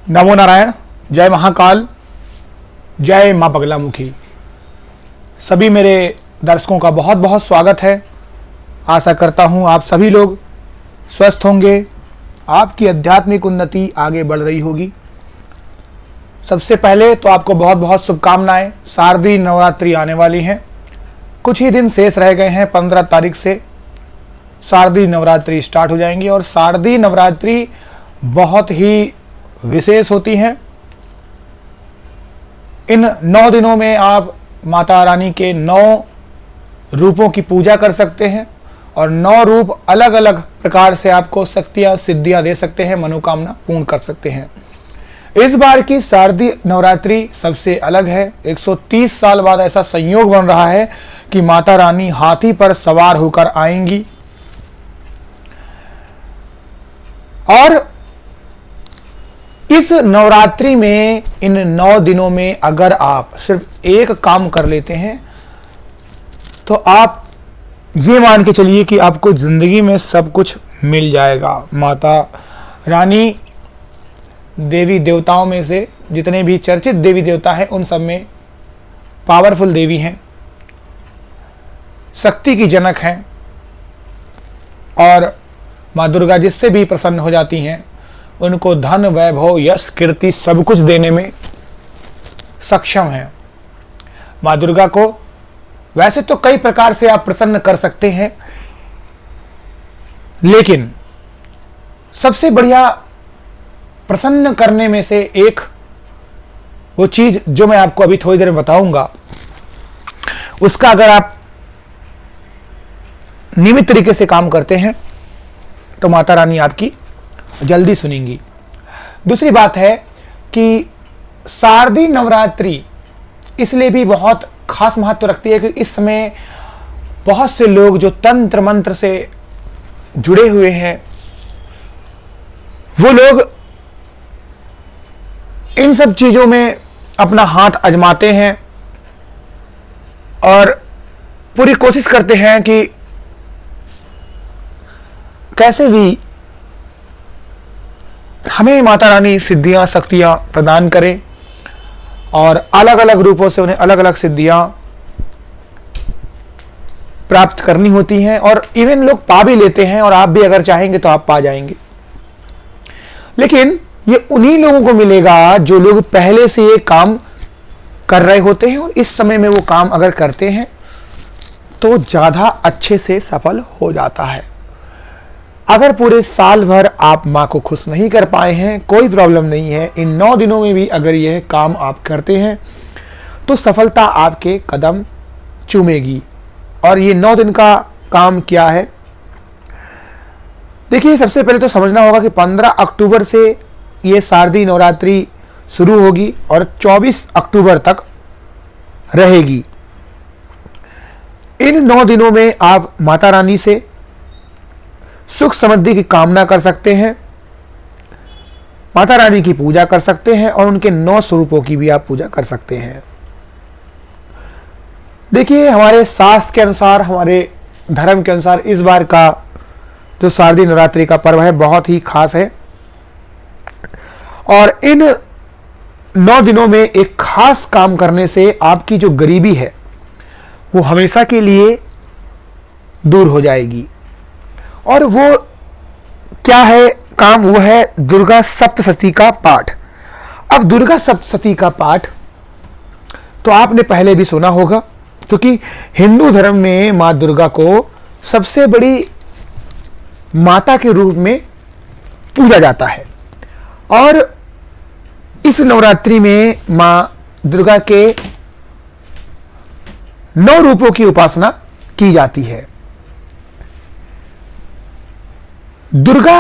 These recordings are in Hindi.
नमो नारायण, जय महाकाल, जय माँ बगलामुखी। सभी मेरे दर्शकों का बहुत बहुत स्वागत है। आशा करता हूँ आप सभी लोग स्वस्थ होंगे, आपकी आध्यात्मिक उन्नति आगे बढ़ रही होगी। सबसे पहले तो आपको बहुत बहुत शुभकामनाएं। शारदीय नवरात्रि आने वाली हैं, कुछ ही दिन शेष रह गए हैं। 15 तारीख से शारदीय नवरात्रि स्टार्ट हो जाएंगी और शारदीय नवरात्रि बहुत ही विशेष होती हैं। इन 9 दिनों में आप माता रानी के 9 रूपों की पूजा कर सकते हैं और 9 रूप अलग अलग प्रकार से आपको शक्तियां सिद्धियां दे सकते हैं, मनोकामना पूर्ण कर सकते हैं। इस बार की शारदीय नवरात्रि सबसे अलग है। 130 साल बाद ऐसा संयोग बन रहा है कि माता रानी हाथी पर सवार होकर आएंगी और इस नवरात्रि में, इन 9 दिनों में अगर आप सिर्फ एक काम कर लेते हैं तो आप ये मान के चलिए कि आपको जिंदगी में सब कुछ मिल जाएगा। माता रानी देवी देवताओं में से जितने भी चर्चित देवी देवता हैं उन सब में पावरफुल देवी हैं, शक्ति की जनक हैं और माँ दुर्गा जिससे भी प्रसन्न हो जाती हैं उनको धन, वैभव, यश, कीर्ति सब कुछ देने में सक्षम है। माँ दुर्गा को वैसे तो कई प्रकार से आप प्रसन्न कर सकते हैं, लेकिन सबसे बढ़िया प्रसन्न करने में से एक वो चीज जो मैं आपको अभी थोड़ी देर में बताऊंगा, उसका अगर आप नियमित तरीके से काम करते हैं तो माता रानी आपकी जल्दी सुनेंगी। दूसरी बात है कि शारदीय नवरात्रि इसलिए भी बहुत खास महत्व रखती है कि इस समय बहुत से लोग जो तंत्र मंत्र से जुड़े हुए हैं वो लोग इन सब चीजों में अपना हाथ आजमाते हैं और पूरी कोशिश करते हैं कि कैसे भी हमें माता रानी सिद्धियां, शक्तियां प्रदान करें और अलग अलग रूपों से उन्हें अलग अलग सिद्धियां प्राप्त करनी होती हैं और इवन लोग पा भी लेते हैं और आप भी अगर चाहेंगे तो आप पा जाएंगे। लेकिन ये उन्हीं लोगों को मिलेगा जो लोग पहले से ये काम कर रहे होते हैं और इस समय में वो काम अगर करते हैं तो ज्यादा अच्छे से सफल हो जाता है। अगर पूरे साल भर आप माँ को खुश नहीं कर पाए हैं, कोई प्रॉब्लम नहीं है। इन 9 दिनों में भी अगर यह काम आप करते हैं तो सफलता आपके कदम चूमेगी। और ये 9 दिन का काम क्या है, देखिए सबसे पहले तो समझना होगा कि 15 अक्टूबर से ये शारदीय नवरात्रि शुरू होगी और 24 अक्टूबर तक रहेगी। इन 9 दिनों में आप माता रानी से सुख समृद्धि की कामना कर सकते हैं, माता रानी की पूजा कर सकते हैं और उनके 9 स्वरूपों की भी आप पूजा कर सकते हैं। देखिए हमारे शास्त्र के अनुसार, हमारे धर्म के अनुसार इस बार का जो शारदीय नवरात्रि का पर्व है बहुत ही खास है और इन 9 दिनों में एक खास काम करने से आपकी जो गरीबी है वो हमेशा के लिए दूर हो जाएगी। और वो क्या है काम, वो है दुर्गा सप्तशती का पाठ। अब दुर्गा सप्तशती का पाठ तो आपने पहले भी सुना होगा, क्योंकि हिंदू धर्म में माँ दुर्गा को सबसे बड़ी माता के रूप में पूजा जाता है और इस नवरात्रि में माँ दुर्गा के 9 रूपों की उपासना की जाती है। दुर्गा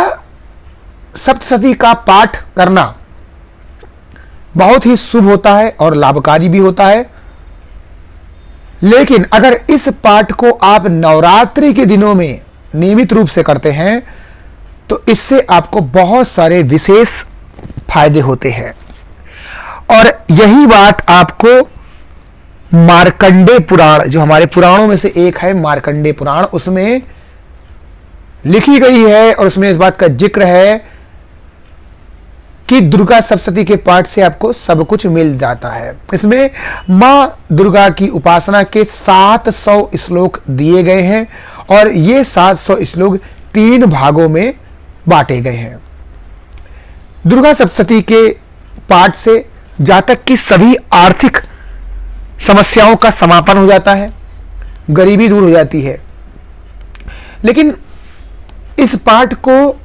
सप्तशती का पाठ करना बहुत ही शुभ होता है और लाभकारी भी होता है, लेकिन अगर इस पाठ को आप नवरात्रि के दिनों में नियमित रूप से करते हैं तो इससे आपको बहुत सारे विशेष फायदे होते हैं। और यही बात आपको मार्कंडेय पुराण, जो हमारे पुराणों में से एक है मार्कंडेय पुराण, उसमें लिखी गई है और उसमें इस बात का जिक्र है कि दुर्गा सप्तशती के पाठ से आपको सब कुछ मिल जाता है। इसमें मां दुर्गा की उपासना के 700 श्लोक दिए गए हैं और ये 700 श्लोक 3 भागों में बांटे गए हैं। दुर्गा सप्तशती के पाठ से जातक की सभी आर्थिक समस्याओं का समापन हो जाता है, गरीबी दूर हो जाती है। लेकिन इस पाठ को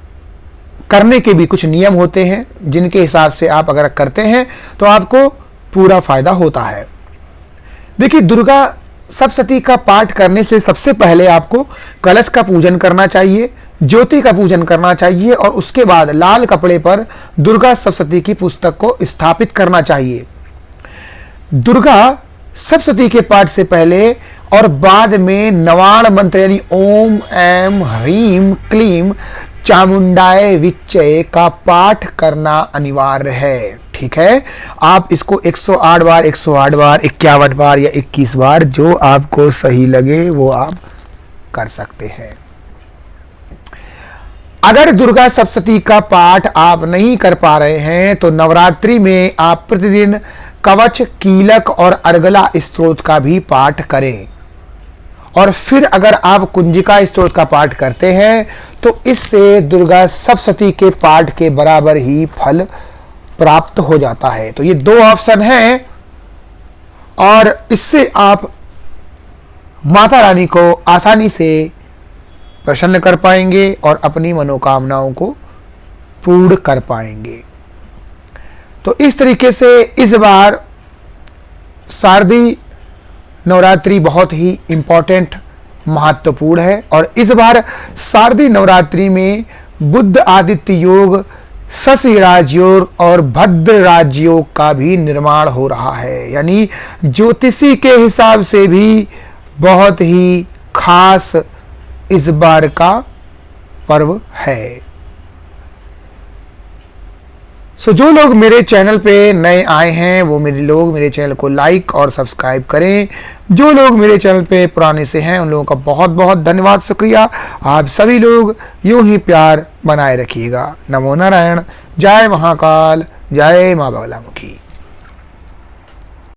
करने के भी कुछ नियम होते हैं जिनके हिसाब से आप अगर करते हैं तो आपको पूरा फायदा होता है। देखिए, दुर्गा सप्तशती का पाठ करने से सबसे पहले आपको कलश का पूजन करना चाहिए, ज्योति का पूजन करना चाहिए और उसके बाद लाल कपड़े पर दुर्गा सप्तशती की पुस्तक को स्थापित करना चाहिए। दुर्गा सप्तशती के पाठ से पहले और बाद में नवाण मंत्र यानी ओम ऐम ह्रीम क्लीम चामुंडाय विच्चय का पाठ करना अनिवार्य है। ठीक है, आप इसको 108 बार 108 बार 51 बार या 21 बार जो आपको सही लगे वो आप कर सकते हैं। अगर दुर्गा सप्तशती का पाठ आप नहीं कर पा रहे हैं तो नवरात्रि में आप प्रतिदिन कवच, कीलक और अर्गला स्तोत्र का भी पाठ करें और फिर अगर आप कुंजिका स्तोत्र का पाठ करते हैं तो इससे दुर्गा सप्तशती के पाठ के बराबर ही फल प्राप्त हो जाता है। तो ये 2 ऑप्शन हैं और इससे आप माता रानी को आसानी से प्रसन्न कर पाएंगे और अपनी मनोकामनाओं को पूर्ण कर पाएंगे। तो इस तरीके से इस बार शारदीय नवरात्रि बहुत ही इंपॉर्टेंट महत्वपूर्ण है और इस बार शारदीय नवरात्रि में बुध आदित्य योग, शशि राजयोग और भद्र राजयोग का भी निर्माण हो रहा है। यानी ज्योतिषी के हिसाब से भी बहुत ही खास इस बार का पर्व है। सो जो लोग मेरे चैनल पे नए आए हैं वो मेरे चैनल को लाइक और सब्सक्राइब करें। जो लोग मेरे चैनल पे पुराने से हैं उन लोगों का बहुत बहुत धन्यवाद, शुक्रिया। आप सभी लोग यूं ही प्यार बनाए रखिएगा। नमो नारायण। जय महाकाल, जय मां बगलामुखी।